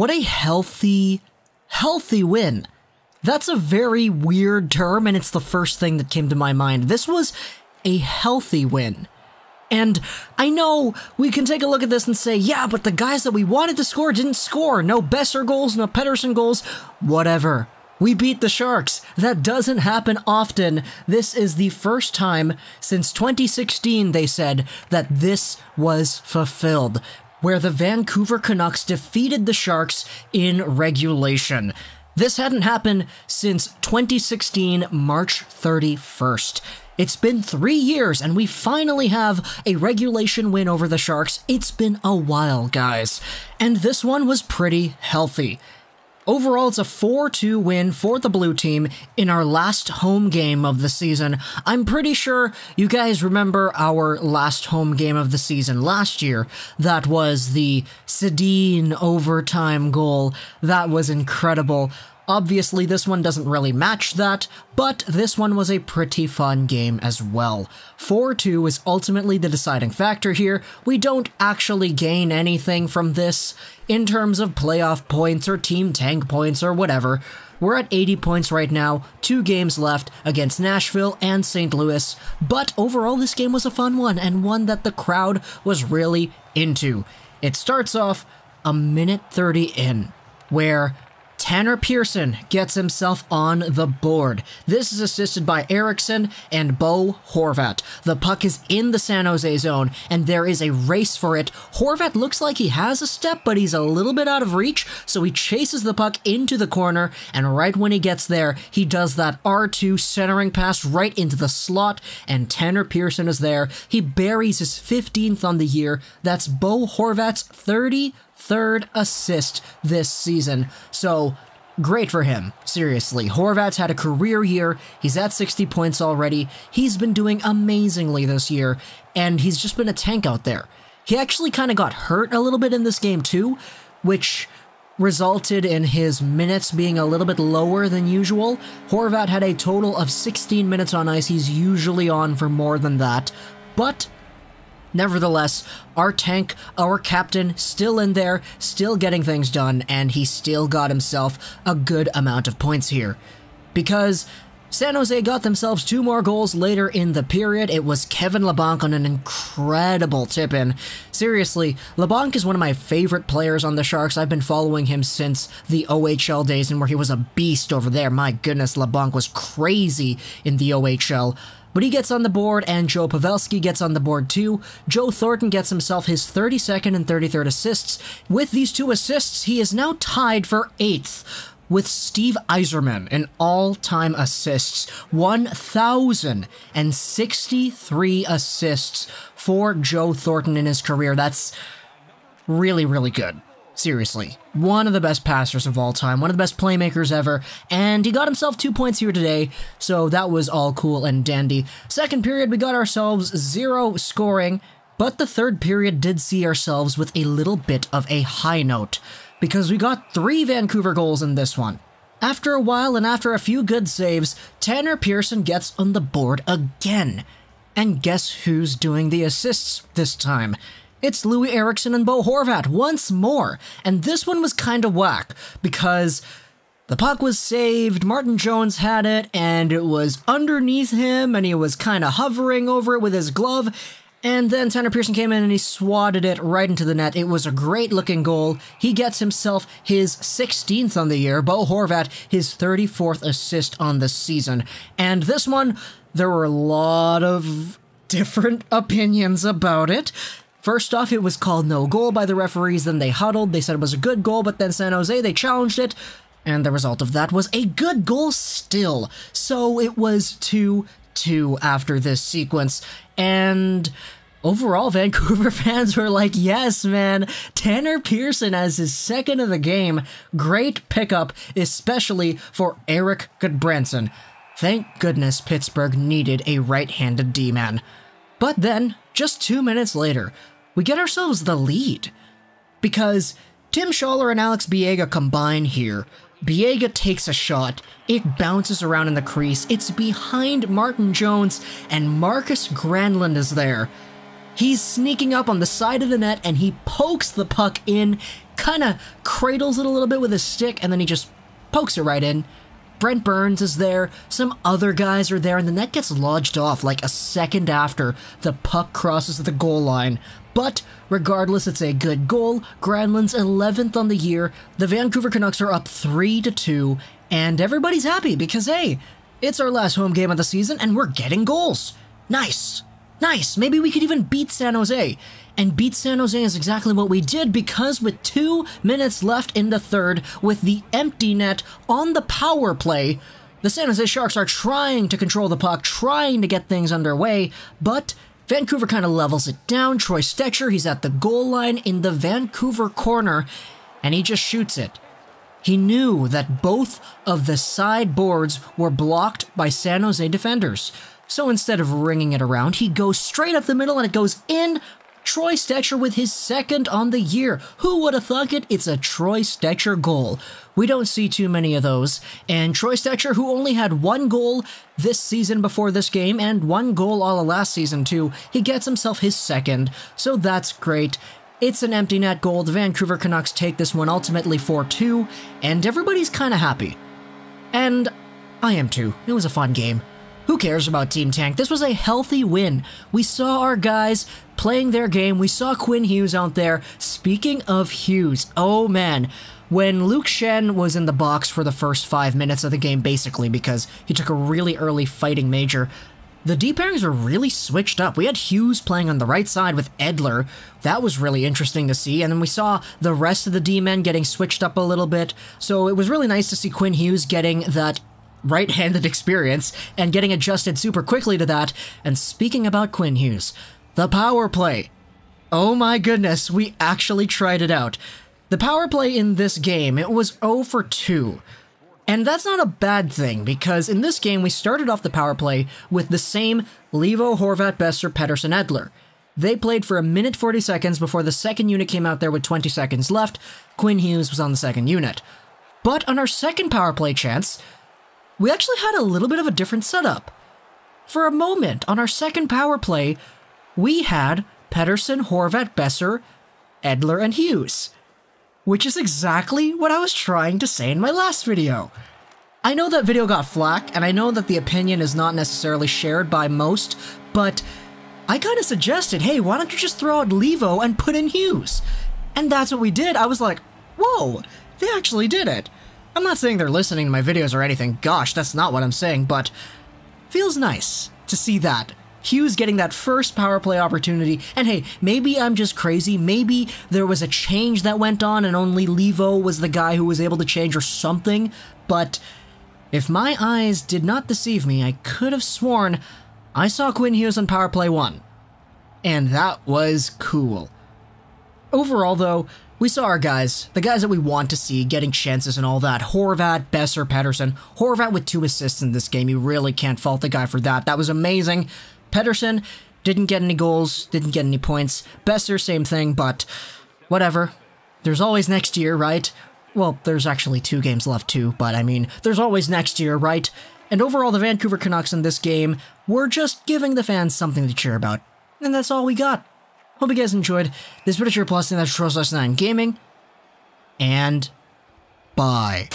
what a healthy win. That's a very weird term, and it's the first thing that came to my mind. This was a healthy win. And I know we can take a look at this and say, yeah, but the guys that we wanted to score didn't score. No Besser goals, no Pearson goals, whatever. We beat the Sharks. That doesn't happen often. This is the first time since 2016, they said, that this was fulfilled, where the Vancouver Canucks defeated the Sharks in regulation. This hadn't happened since 2016, March 31st. It's been 3 years, and we finally have a regulation win over the Sharks. It's been a while, guys. And this one was pretty healthy. Overall, it's a 4-2 win for the blue team in our last home game of the season. I'm pretty sure you guys remember our last home game of the season last year. That was the Sedin overtime goal. That was incredible. Obviously, this one doesn't really match that, but this one was a pretty fun game as well. 4-2 is ultimately the deciding factor here. We don't actually gain anything from this in terms of playoff points or team tank points or whatever. We're at 80 points right now, 2 games left against Nashville and St. Louis, but overall this game was a fun one and one that the crowd was really into. It starts off a minute 30 in, where Tanner Pearson gets himself on the board. This is assisted by Eriksson and Bo Horvat. The puck is in the San Jose zone, and there is a race for it. Horvat looks like he has a step, but he's a little bit out of reach, so he chases the puck into the corner, and right when he gets there, he does that R2 centering pass right into the slot, and Tanner Pearson is there. He buries his 15th on the year. That's Bo Horvat's 33rd assist this season. So, great for him. Seriously, Horvat's had a career year. He's at 60 points already. He's been doing amazingly this year, and he's just been a tank out there. He actually kind of got hurt a little bit in this game too, which resulted in his minutes being a little bit lower than usual. Horvat had a total of 16 minutes on ice. He's usually on for more than that, but nevertheless, our tank, our captain, still in there, still getting things done, and he still got himself a good amount of points here. Because San Jose got themselves 2 more goals later in the period. It was Kevin Labanc on an incredible tip-in. Seriously, Labanc is one of my favorite players on the Sharks. I've been following him since the OHL days, and where he was a beast over there. My goodness, Labanc was crazy in the OHL. But he gets on the board, and Joe Pavelski gets on the board too. Joe Thornton gets himself his 32nd and 33rd assists. With these 2 assists, he is now tied for 8th with Steve Yzerman in all-time assists. 1,063 assists for Joe Thornton in his career. That's really, really good. Seriously, one of the best passers of all time, one of the best playmakers ever, and he got himself 2 points here today, so that was all cool and dandy. Second period, we got ourselves 0 scoring, but the third period did see ourselves with a little bit of a high note, because we got 3 Vancouver goals in this one. After a while, and after a few good saves, Tanner Pearson gets on the board again. And guess who's doing the assists this time? It's Louis Eriksson and Bo Horvat once more, and this one was kinda whack, because the puck was saved, Martin Jones had it, and it was underneath him, and he was kinda hovering over it with his glove, and then Tanner Pearson came in and he swatted it right into the net. It was a great-looking goal. He gets himself his 16th on the year, Bo Horvat his 34th assist on the season, and this one, there were a lot of different opinions about it. First off, it was called no goal by the referees, then they huddled, they said it was a good goal, but then San Jose, they challenged it, and the result of that was a good goal still. So it was 2-2 after this sequence, and overall, Vancouver fans were like, yes, man, Tanner Pearson as his 2nd of the game. Great pickup, especially for Erik Goodbranson. Thank goodness Pittsburgh needed a right-handed D-man. But then, just 2 minutes later, we get ourselves the lead. Because Tim Schaller and Alex Biega combine here. Biega takes a shot, it bounces around in the crease, it's behind Martin Jones, and Marcus Granlund is there. He's sneaking up on the side of the net, and he pokes the puck in, kind of cradles it a little bit with his stick, and then he just pokes it right in. Brent Burns is there, some other guys are there, and the net gets lodged off like a second after the puck crosses the goal line. But regardless, it's a good goal. Granlund's 11th on the year. The Vancouver Canucks are up 3-2, and everybody's happy because, hey, it's our last home game of the season, and we're getting goals. Nice. Nice. Maybe we could even beat San Jose. And beat San Jose is exactly what we did, because with 2 minutes left in the third, with the empty net on the power play, the San Jose Sharks are trying to control the puck, trying to get things underway, but Vancouver kind of levels it down. Troy Stecher, he's at the goal line in the Vancouver corner, and he just shoots it. He knew that both of the side boards were blocked by San Jose defenders. So instead of ringing it around, he goes straight up the middle and it goes in. Troy Stecher with his second on the year. Who would have thunk it? It's a Troy Stecher goal. We don't see too many of those. And Troy Stecher, who only had 1 goal this season before this game, and 1 goal all of last season too, he gets himself his second. So that's great. It's an empty net goal. The Vancouver Canucks take this one ultimately 4-2, and everybody's kind of happy. And I am too. It was a fun game. Who cares about Team Tank? This was a healthy win. We saw our guys playing their game. We saw Quinn Hughes out there. Speaking of Hughes, oh man, when Luke Shen was in the box for the first 5 minutes of the game, basically, because he took a really early fighting major, the D pairings were really switched up. We had Hughes playing on the right side with Edler. That was really interesting to see. And then we saw the rest of the D-men getting switched up a little bit. So it was really nice to see Quinn Hughes getting that right-handed experience and getting adjusted super quickly to that. And speaking about Quinn Hughes, the power play. Oh my goodness, we actually tried it out. The power play in this game, it was 0 for 2. And that's not a bad thing, because in this game we started off the power play with the same Levo, Horvat, Besser, Pearson, Edler. They played for 1 minute 40 seconds before the second unit came out there with 20 seconds left. Quinn Hughes was on the second unit. But on our second power play chance, we actually had a little bit of a different setup. For a moment, on our second power play, we had Pearson, Horvat, Besser, Edler, and Hughes. Which is exactly what I was trying to say in my last video. I know that video got flack, and I know that the opinion is not necessarily shared by most, but I kind of suggested, hey, why don't you just throw out Levo and put in Hughes? And that's what we did. I was like, whoa, they actually did it. I'm not saying they're listening to my videos or anything. Gosh, that's not what I'm saying, but feels nice to see that. Hughes getting that first power play opportunity, and hey, maybe I'm just crazy, maybe there was a change that went on and only Levo was the guy who was able to change or something, but if my eyes did not deceive me, I could have sworn I saw Quinn Hughes on power play 1. And that was cool. Overall though, we saw our guys, the guys that we want to see, getting chances and all that. Horvat, Besser, Pearson. Horvat with 2 assists in this game. You really can't fault the guy for that. That was amazing. Pearson didn't get any goals, didn't get any points. Besser, same thing, but whatever. There's always next year, right? Well, there's actually 2 games left too, but I mean, there's always next year, right? And overall, the Vancouver Canucks in this game were just giving the fans something to cheer about. And that's all we got. Hope you guys enjoyed this video plus, and that's Troll9 Gaming. And bye.